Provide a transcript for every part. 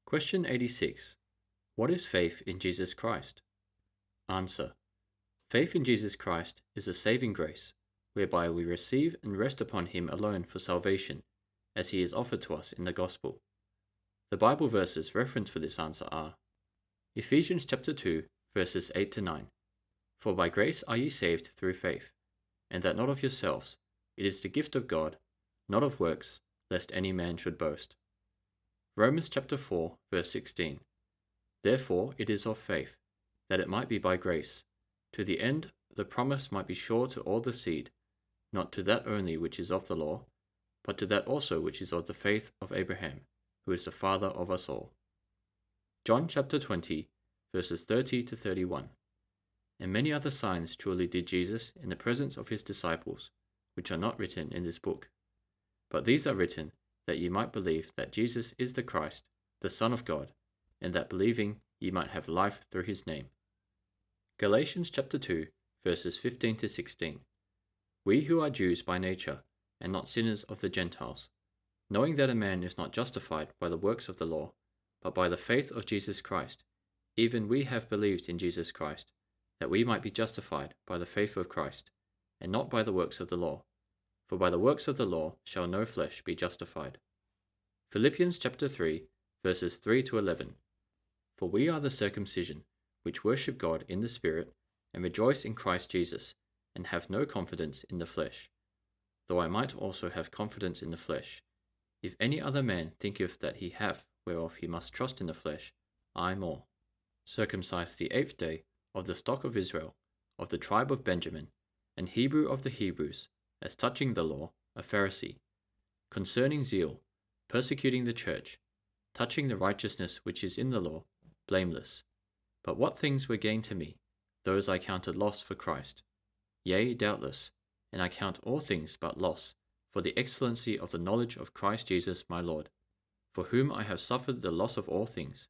Question 86. What is faith in Jesus Christ? Answer. Faith in Jesus Christ is a saving grace, whereby we receive and rest upon Him alone for salvation, as He is offered to us in the Gospel. The Bible verses referenced for this answer are Ephesians chapter 2, verses 8 to 9. For by grace are ye saved through faith, and that not of yourselves, it is the gift of God, not of works, lest any man should boast. Romans chapter 4, verse 16. Therefore it is of faith, that it might be by grace, to the end the promise might be sure to all the seed, not to that only which is of the law, but to that also which is of the faith of Abraham, who is the father of us all. John chapter 20, verses 30 to 31. And many other signs truly did Jesus in the presence of his disciples, which are not written in this book. But these are written, that ye might believe that Jesus is the Christ, the Son of God, and that believing ye might have life through his name. Galatians chapter 2, verses 15 to 16. We who are Jews by nature, and not sinners of the Gentiles, knowing that a man is not justified by the works of the law, but by the faith of Jesus Christ, even we have believed in Jesus Christ, that we might be justified by the faith of Christ, and not by the works of the law. For by the works of the law shall no flesh be justified. Philippians chapter 3, verses 3 to 11. For we are the circumcision, which worship God in the Spirit, and rejoice in Christ Jesus, and have no confidence in the flesh. Though I might also have confidence in the flesh. If any other man thinketh that he hath, whereof he must trust in the flesh, I more. Circumcised the 8th day, of the stock of Israel, of the tribe of Benjamin, and Hebrew of the Hebrews, as touching the law, a Pharisee, concerning zeal, persecuting the church, touching the righteousness which is in the law, blameless. But what things were gain to me, those I counted loss for Christ. Yea, doubtless, and I count all things but loss, for the excellency of the knowledge of Christ Jesus my Lord, for whom I have suffered the loss of all things,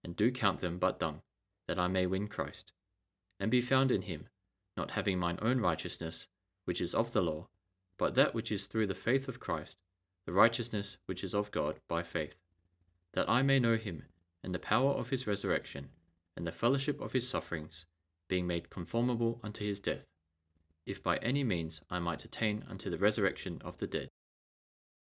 and do count them but dung, that I may win Christ, and be found in him, not having mine own righteousness, which is of the law, but that which is through the faith of Christ, the righteousness which is of God by faith, that I may know him, and the power of his resurrection, and the fellowship of his sufferings, being made conformable unto his death, if by any means I might attain unto the resurrection of the dead.